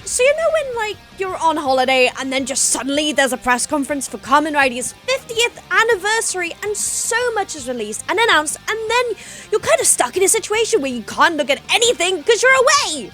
So you know when, like, you're on holiday and then just suddenly there's a press conference for Kamen Rider's 50th anniversary and so much is released and announced, and then you're kind of stuck in a situation where you can't look at anything because you're away?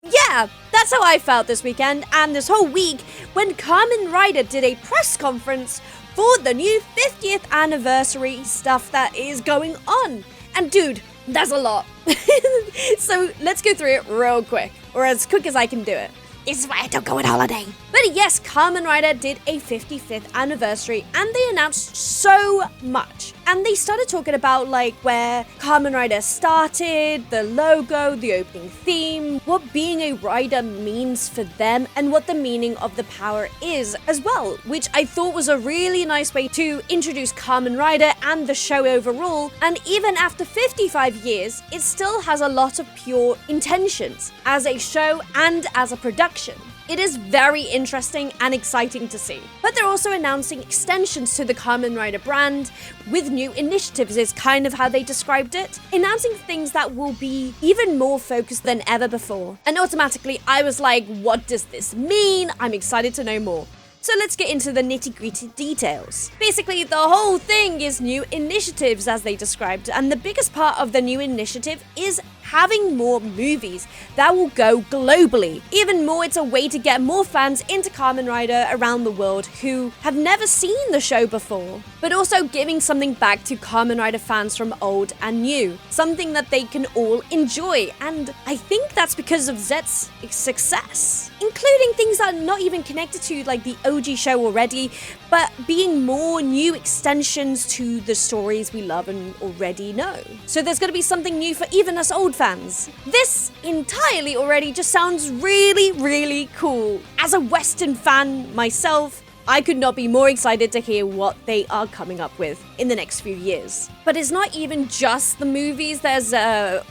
Yeah, that's how I felt this weekend and this whole week when Kamen Rider did a press conference for the new 50th anniversary stuff that is going on. And dude, there's a lot. So let's go through it real quick, or as quick as I can do it. This is why I don't go on holiday. But yes, Kamen Rider did a 55th anniversary and they announced so much. And they started talking about like where Kamen Rider started, the logo, the opening theme, what being a rider means for them, and what the meaning of the power is as well, which I thought was a really nice way to introduce Kamen Rider and the show overall. And even after 55 years, it still has a lot of pure intentions as a show and as a production. It is very interesting and exciting to see. But they're also announcing extensions to the Kamen Rider brand with new initiatives is kind of how they described it. Announcing things that will be even more focused than ever before. And automatically I was like, what does this mean? I'm excited to know more. So let's get into the nitty-gritty details. Basically, the whole thing is new initiatives as they described, and the biggest part of the new initiative is having more movies that will go globally. Even more, it's a way to get more fans into Kamen Rider around the world who have never seen the show before, but also giving something back to Kamen Rider fans from old and new, something that they can all enjoy, and I think that's because of Z's success, including things that are not even connected to like the OG show already, but being more new extensions to the stories we love and already know. So there's gonna be something new for even us old fans. This entirely already just sounds really, really cool. As a Western fan myself, I could not be more excited to hear what they are coming up with in the next few years. But it's not even just the movies, there's I'm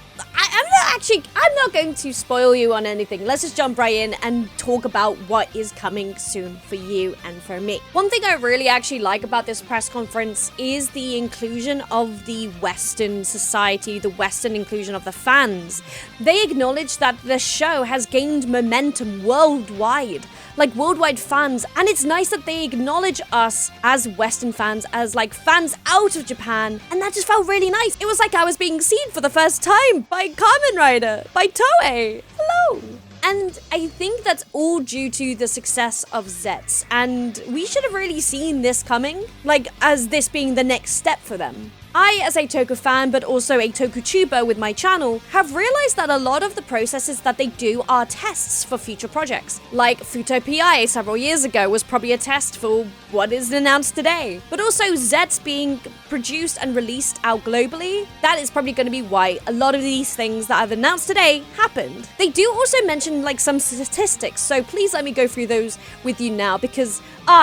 not going to spoil you on anything. Let's just jump right in and talk about what is coming soon for you and for me. One thing I really actually like about this press conference is the inclusion of the Western society, the Western inclusion of the fans. They acknowledge that the show has gained momentum worldwide, like worldwide fans, and it's nice that they acknowledge us as Western fans, as like fans out of Japan, and that just felt really nice. It was like I was being seen for the first time by Kamen Rider, by Toei. Hello! And I think that's all due to the success of Zets, and we should have really seen this coming, like as this being the next step for them. I, as a Toku fan, but also a Toku tuber with my channel, have realized that a lot of the processes that they do are tests for future projects. Like Futo PI several years ago was probably a test for what is announced today. But also Zets being produced and released out globally, that is probably going to be why a lot of these things that I've announced today happened. They do also mention like some statistics, so please let me go through those with you now because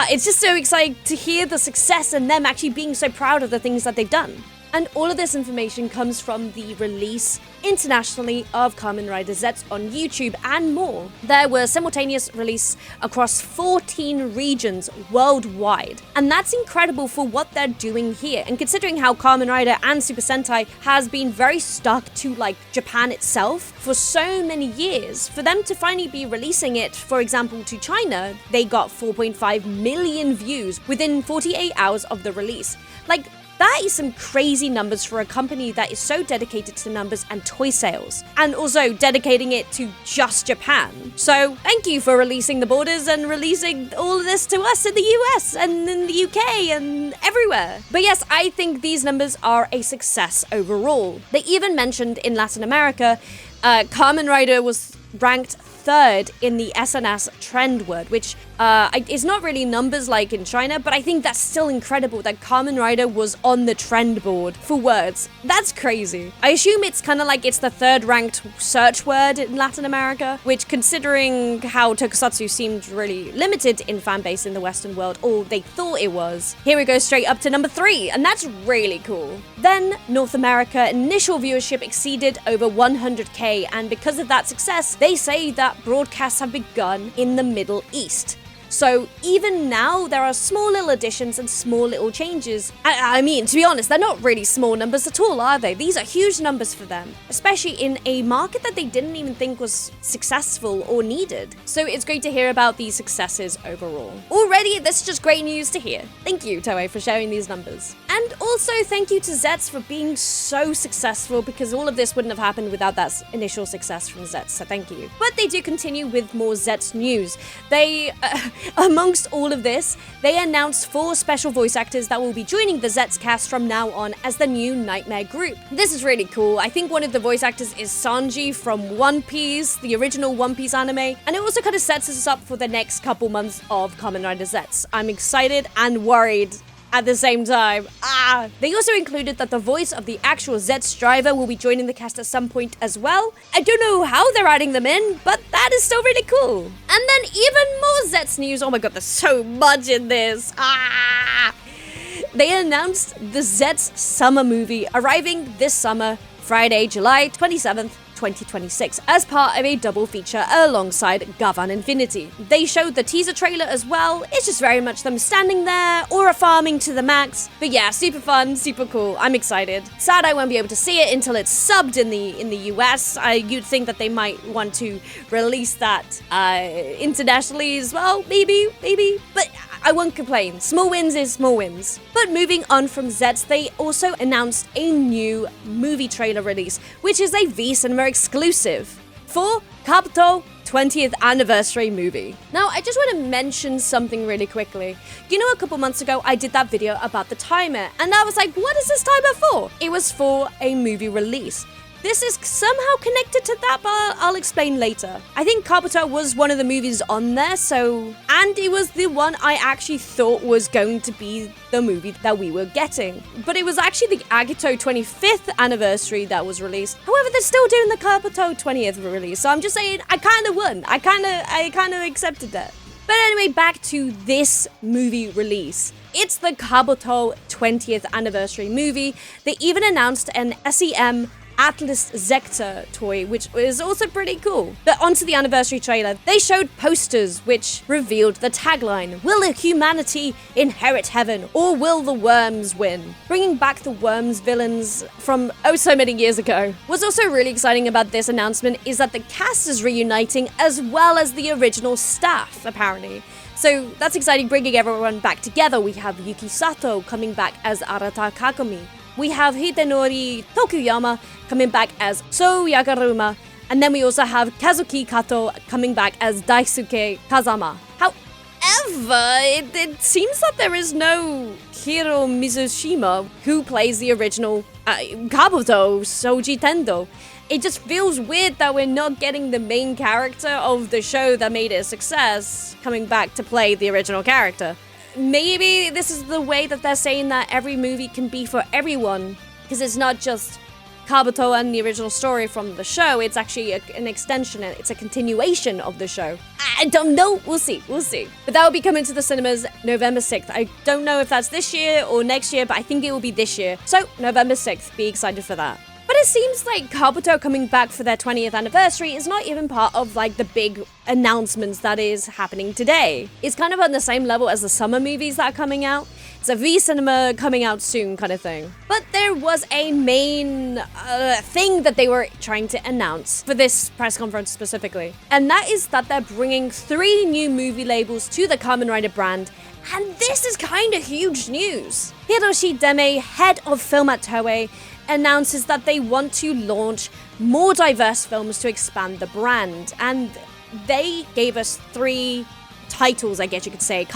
it's just so exciting to hear the success and them actually being so proud of the things that they've done. And all of this information comes from the release internationally of Kamen Rider Zets on YouTube and more. There were simultaneous release across 14 regions worldwide. And that's incredible for what they're doing here. And considering how Kamen Rider and Super Sentai has been very stuck to like Japan itself for so many years, for them to finally be releasing it, for example, to China, they got 4.5 million views within 48 hours of the release. Like, that is some crazy numbers for a company that is so dedicated to numbers and toy sales, and also dedicating it to just Japan. So thank you for releasing the borders and releasing all of this to us in the US and in the UK and everywhere. But yes, I think these numbers are a success overall. They even mentioned in Latin America, Kamen Rider was ranked 3rd in the SNS trend word, which is not really numbers like in China, but I think that's still incredible that Kamen Rider was on the trend board for words. That's crazy. I assume it's kind of like it's the 3rd ranked search word in Latin America, which considering how tokusatsu seemed really limited in fan base in the Western world, or they thought it was, here we go straight up to number 3, and that's really cool. Then North America initial viewership exceeded over 100k, and because of that success, they say that broadcasts have begun in the Middle East. So even now, there are small little additions and small little changes. I mean, to be honest, they're not really small numbers at all, are they? These are huge numbers for them, especially in a market that they didn't even think was successful or needed. So it's great to hear about these successes overall. Already, this is just great news to hear. Thank you, Toei, for sharing these numbers. And also, thank you to Zets for being so successful, because all of this wouldn't have happened without that initial success from Zets, so thank you. But they do continue with more Zets news. They, amongst all of this, they announced 4 special voice actors that will be joining the Zets cast from now on as the new Nightmare group. This is really cool. I think one of the voice actors is Sanji from One Piece, the original One Piece anime, and it also kind of sets us up for the next couple months of Kamen Rider Zets. I'm excited and worried at the same time. They also included that the voice of the actual Zets driver will be joining the cast at some point as well. I don't know how they're adding them in, but that is still really cool. And then even more Zets news. Oh my god, there's so much in this. They announced the Zets summer movie arriving this summer, Friday, July 27th, 2026, as part of a double feature alongside Gavan Infinity. They showed the teaser trailer as well. It's just very much them standing there, aura farming to the max. But yeah, super fun, super cool. I'm excited. Sad I won't be able to see it until it's subbed in the US. You'd think that they might want to release that internationally as well, maybe. But I won't complain. Small wins is small wins. But moving on from Zets, they also announced a new movie trailer release, which is a V-Cinema exclusive for Kabuto 20th anniversary movie. Now, I just want to mention something really quickly. You know, a couple months ago, I did that video about the timer, and I was like, what is this timer for? It was for a movie release. This is somehow connected to that, but I'll explain later. I think Kabuto was one of the movies on there, and it was the one I actually thought was going to be the movie that we were getting. But it was actually the AGITO 25th anniversary that was released. However, they're still doing the Kabuto 20th release, so I'm just saying, I kind of won. I kind of accepted that. But anyway, back to this movie release. It's the Kabuto 20th anniversary movie. They even announced an SEM Atlas Zector toy, which is also pretty cool. But onto the anniversary trailer, they showed posters which revealed the tagline, "Will humanity inherit heaven, or will the worms win?" Bringing back the worms villains from oh so many years ago. What's also really exciting about this announcement is that the cast is reuniting as well as the original staff, apparently. So that's exciting, bringing everyone back together. We have Yuki Sato coming back as Arata Kakumi. We have Hidenori Tokuyama coming back as sooo Yagaruma, and then we also have Kazuki Kato coming back as Daisuke Kazama. However, it seems that there is no Hiro Mizushima, who plays the original Kabuto, Soji Tendo. It just feels weird that we're not getting the main character of the show that made it a success coming back to play the original character. Maybe this is the way that they're saying that every movie can be for everyone, because it's not just Kabuto and the original story from the show, it's actually an extension, it's a continuation of the show. I don't know, we'll see. But that will be coming to the cinemas November 6th. I don't know if that's this year or next year, but I think it will be this year. So, November 6th, be excited for that. But it seems like Kabuto coming back for their 20th anniversary is not even part of like the big announcements that is happening today. It's kind of on the same level as the summer movies that are coming out. It's a V-Cinema coming out soon kind of thing. But there was a main thing that they were trying to announce for this press conference specifically. And that is that they're bringing 3 new movie labels to the Kamen Rider brand. And this is kind of huge news. Hiroshi Deme, head of film at Toei, announces that they want to launch more diverse films to expand the brand. And they gave us 3 titles, I guess you could say. The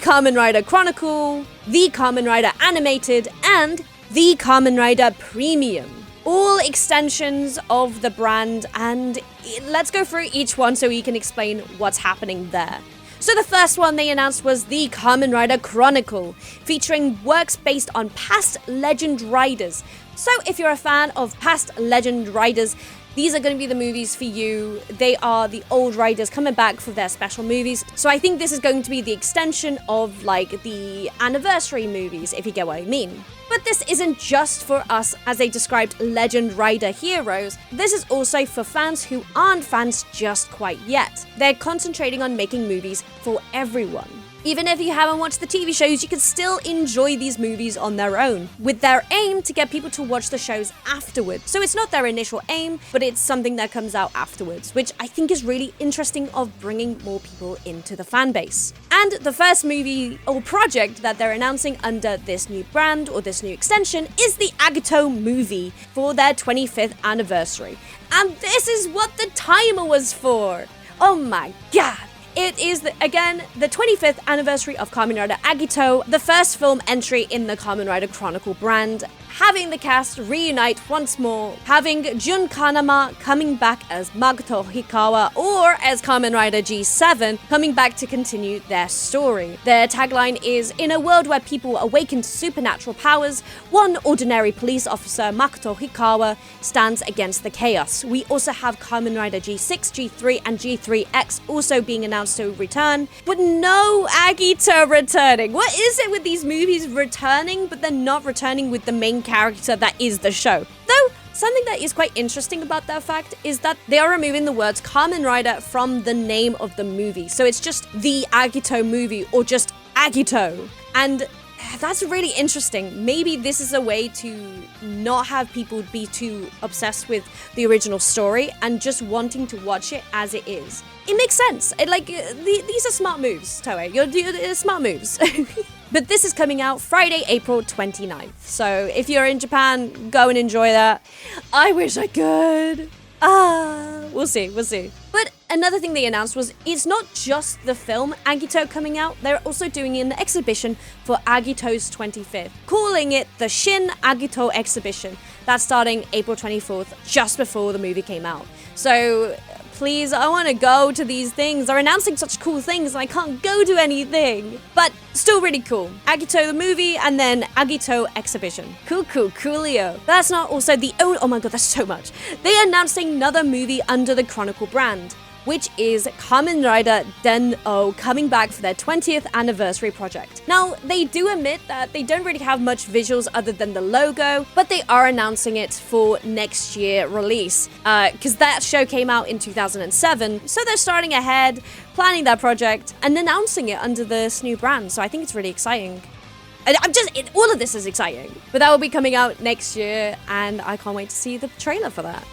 Kamen Rider Chronicle, the Kamen Rider Animated, and the Kamen Rider Premium. All extensions of the brand, and let's go through each one so we can explain what's happening there. So the first one they announced was the Kamen Rider Chronicle, featuring works based on past legend riders So if you're a fan of past Legend Riders, these are going to be the movies for you. They are the old riders coming back for their special movies. So I think this is going to be the extension of like the Anniversary movies, if you get what I mean. But this isn't just for us, as they described, Legend Rider heroes. This is also for fans who aren't fans just quite yet. They're concentrating on making movies for everyone. Even if you haven't watched the TV shows, you can still enjoy these movies on their own, with their aim to get people to watch the shows afterwards. So it's not their initial aim, but it's something that comes out afterwards, which I think is really interesting of bringing more people into the fan base. And the first movie or project that they're announcing under this new brand or this new extension is the AGITO movie for their 25th anniversary. And this is what the timer was for! Oh my god! It is, again, the 25th anniversary of Kamen Rider AGITO, the first film entry in the Kamen Rider Chronicle brand, having the cast reunite once more, having Jun Kanama coming back as Makoto Hikawa or as Kamen Rider G7 coming back to continue their story. Their tagline is, in a world where people awaken to supernatural powers, one ordinary police officer, Makoto Hikawa, stands against the chaos. We also have Kamen Rider G6, G3, and G3X also being announced to return, but no AGITO returning. What is it with these movies returning, but they're not returning with the main character that is the show? Though, something that is quite interesting about that fact is that they are removing the words Kamen Rider from the name of the movie. So it's just the AGITO movie or just AGITO. And that's really interesting. Maybe this is a way to not have people be too obsessed with the original story and just wanting to watch it as it is. It makes sense. These are smart moves, Toei. You're smart moves. But this is coming out Friday, April 29th. So if you're in Japan, go and enjoy that. I wish I could. We'll see. But another thing they announced was it's not just the film AGITO coming out, they're also doing an exhibition for AGITO's 25th, calling it the Shin AGITO exhibition. That's starting April 24th, just before the movie came out. So please, I want to go to these things. They're announcing such cool things and I can't go to anything. But still really cool. AGITO the movie and then AGITO exhibition. Coolio. That's not also the only... Oh my god, that's so much. They announced another movie under the Chronicle brand, which is Kamen Rider Den-O coming back for their 20th anniversary project. Now, they do admit that they don't really have much visuals other than the logo, but they are announcing it for next year release, because that show came out in 2007, so they're starting ahead, planning that project, and announcing it under this new brand, so I think it's really exciting. All of this is exciting, but that will be coming out next year, and I can't wait to see the trailer for that.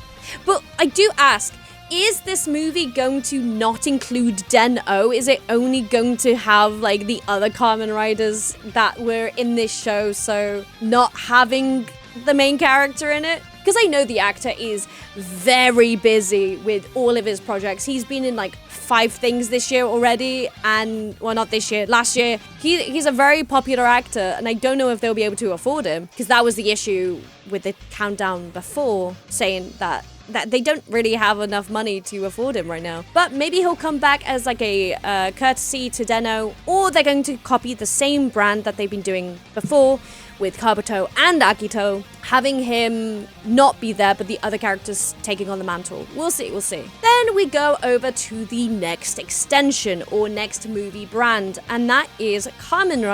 But I do ask, is this movie going to not include Den-O? Is it only going to have like the other Kamen Riders that were in this show, so not having the main character in it? Because I know the actor is very busy with all of his projects. He's been in like 5 things this year already, and well, not this year, last year. He's a very popular actor, and I don't know if they'll be able to afford him, because that was the issue with the countdown before, saying that they don't really have enough money to afford him right now. But maybe he'll come back as like a courtesy to Den-O, or they're going to copy the same brand that they've been doing before with Kabuto and AGITO, having him not be there, but the other characters taking on the mantle. We'll see. Then we go over to the next extension or next movie brand, and that is the Kamen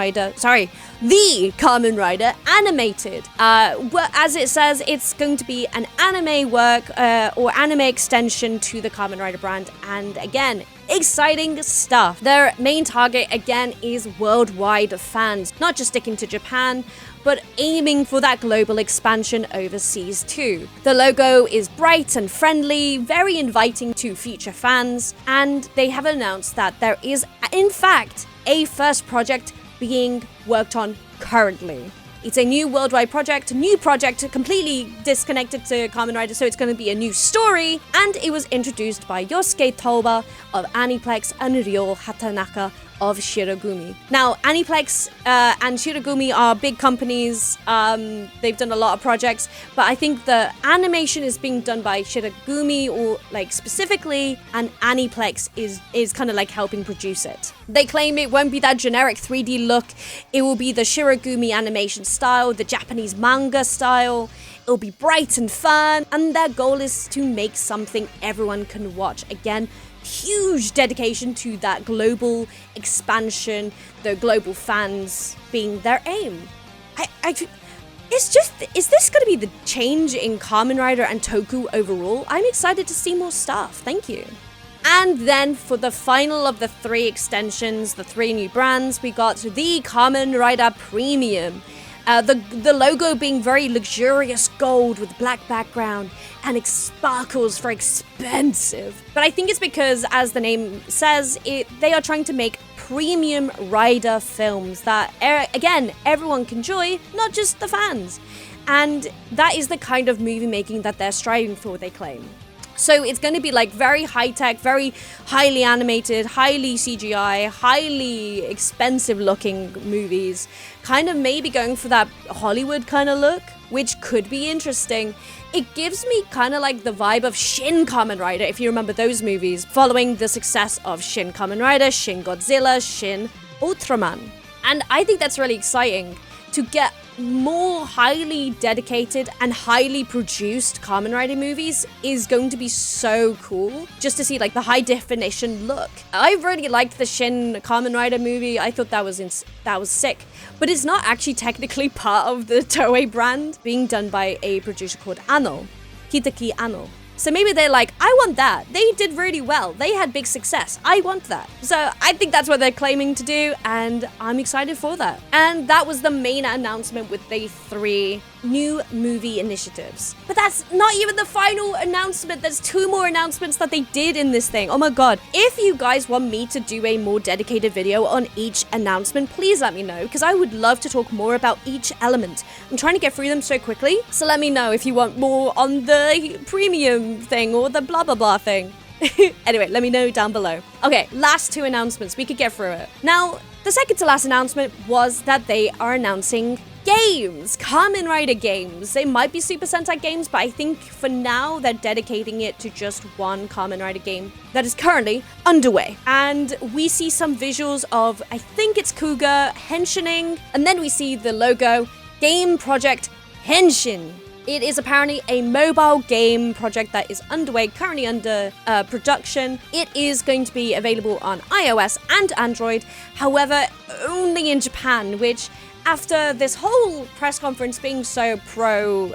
Rider Animated. As it says, it's going to be an anime work or anime extension to the Kamen Rider brand, and again, exciting stuff. Their main target again is worldwide fans, not just sticking to Japan, but aiming for that global expansion overseas too. The logo is bright and friendly, very inviting to future fans, and they have announced that there is, in fact, a first project being worked on currently. It's a new worldwide project, completely disconnected to Kamen Rider, so it's going to be a new story, and it was introduced by Yosuke Toba of Aniplex and Ryo Hatanaka of Shirogumi. Now, Aniplex and Shirogumi are big companies. They've done a lot of projects, but I think the animation is being done by Shirogumi, or like specifically, and Aniplex is kind of like helping produce it. They claim it won't be that generic 3D look. It will be the Shirogumi animation style, the Japanese manga style. it'll be bright and fun, and their goal is to make something everyone can watch. Again, huge dedication to that global expansion, the global fans being their aim. Is this going to be the change in Kamen Rider and Toku overall? I'm excited to see more stuff. Thank you. And then for the final of the 3 extensions, the 3 new brands, we got the Kamen Rider Premium. The logo being very luxurious gold with black background, and it sparkles for expensive. But I think it's because, as the name says, they are trying to make premium rider films that, again, everyone can enjoy, not just the fans. And that is the kind of movie making that they're striving for, they claim. So it's going to be like very high-tech, very highly animated, highly CGI, highly expensive looking movies. Kind of maybe going for that Hollywood kind of look, which could be interesting. It gives me kind of like the vibe of Shin Kamen Rider, if you remember those movies, following the success of Shin Kamen Rider, Shin Godzilla, Shin Ultraman. And I think that's really exciting to get more highly dedicated and highly produced Kamen Rider movies is going to be so cool. Just to see like the high definition look. I really liked the Shin Kamen Rider movie. I thought that was sick. But it's not actually technically part of the Toei brand, being done by a producer called Anno, Hitaki Anno. So maybe they're like, I want that. They did really well. They had big success. I want that. So I think that's what they're claiming to do, and I'm excited for that. And that was the main announcement with the 3 new movie initiatives. But that's not even the final announcement. There's 2 more announcements that they did in this thing. Oh my god. If you guys want me to do a more dedicated video on each announcement, please let me know, because I would love to talk more about each element. I'm trying to get through them so quickly. So let me know if you want more on the premium thing or the blah blah blah thing. Anyway, let me know down below. Okay, last 2 announcements. We could get through it. Now, the second to last announcement was that they are announcing games, Kamen Rider games. They might be Super Sentai games, but I think for now they're dedicating it to just one Kamen Rider game that is currently underway. And we see some visuals of, I think it's Kuga Henshining, and then we see the logo, Game Project Henshin. It is apparently a mobile game project that is underway, currently under production. It is going to be available on iOS and Android, however, only in Japan, which, after this whole press conference being so pro,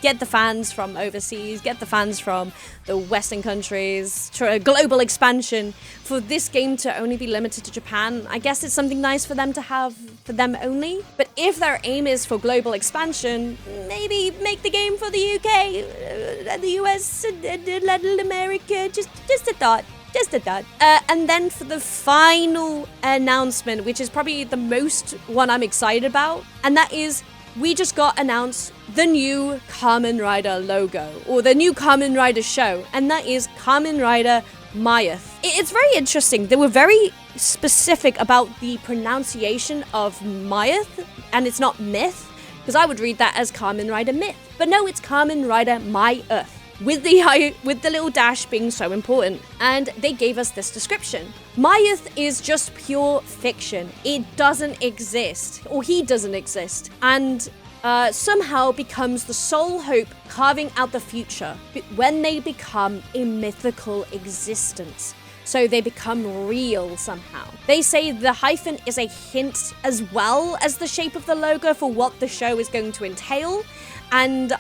get the fans from overseas, get the fans from the Western countries, global expansion, for this game to only be limited to Japan, I guess it's something nice for them to have for them only. But if their aim is for global expansion, maybe make the game for the UK, the US, and Latin America, just a thought. Just a thought. And then for the final announcement, which is probably the most one I'm excited about, and that is, we just got announced the new Kamen Rider logo, or the new Kamen Rider show, and that is Kamen Rider MY-TH. It's very interesting. They were very specific about the pronunciation of MY-TH, and it's not myth, because I would read that as Kamen Rider myth. But no, it's Kamen Rider MY-TH. With the little dash being so important. And they gave us this description. MY-TH is just pure fiction. It doesn't exist, or he doesn't exist, and somehow becomes the sole hope carving out the future when they become a mythical existence. So they become real somehow. They say the hyphen is a hint as well as the shape of the logo for what the show is going to entail, and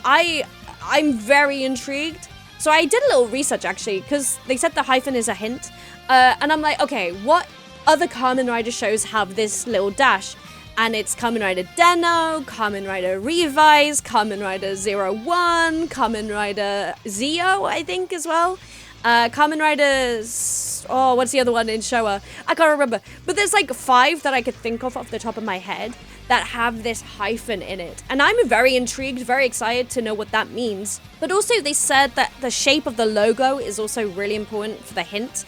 I'm very intrigued. So I did a little research actually, because they said the hyphen is a hint. And I'm like, okay, what other Kamen Rider shows have this little dash? And it's Kamen Rider Den-O, Kamen Rider Revise, Kamen Rider 01, Kamen Rider Zio, I think as well. Kamen Rider... Oh, what's the other one in Showa? I can't remember. But there's like 5 that I could think of off the top of my head that have this hyphen in it. And I'm very intrigued, very excited to know what that means. But also they said that the shape of the logo is also really important for the hint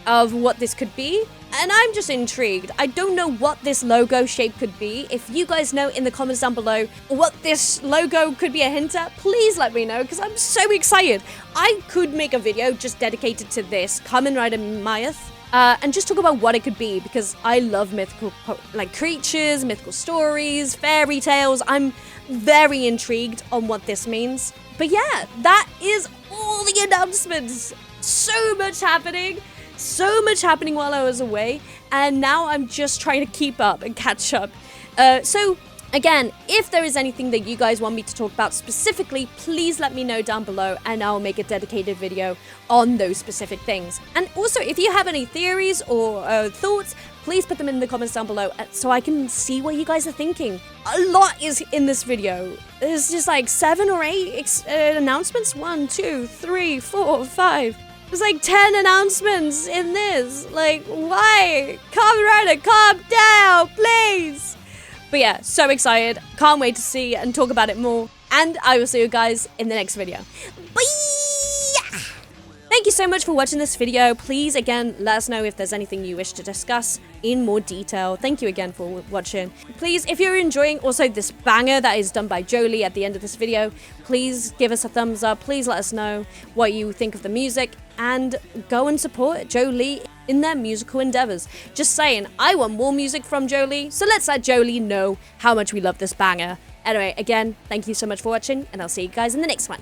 of what this could be. And I'm just intrigued. I don't know what this logo shape could be. If you guys know in the comments down below what this logo could be a hint at, please let me know, because I'm so excited. I could make a video just dedicated to this, Kamen Rider MY-TH, and just talk about what it could be, because I love mythical like creatures, mythical stories, fairy tales. I'm very intrigued on what this means. But yeah, that is all the announcements. So much happening while I was away, and now I'm just trying to keep up and catch up. So again, if there is anything that you guys want me to talk about specifically, please let me know down below and I'll make a dedicated video on those specific things. And also, if you have any theories or thoughts, please put them in the comments down below so I can see what you guys are thinking. A lot is in this video. There's just like 7 or 8 announcements. 1, 2, 3, 4, 5. There's like 10 announcements in this. Like, why? Kamen Rider, calm down, please. But yeah, so excited. Can't wait to see and talk about it more. And I will see you guys in the next video. Bye! Thank you so much for watching this video. Please, again, let us know if there's anything you wish to discuss in more detail. Thank you again for watching. Please, if you're enjoying also this banger that is done by Jolie at the end of this video, please give us a thumbs up. Please let us know what you think of the music and go and support Jolie in their musical endeavors. Just saying, I want more music from Jolie, so let's let Jolie know how much we love this banger. Anyway, again, thank you so much for watching, and I'll see you guys in the next one.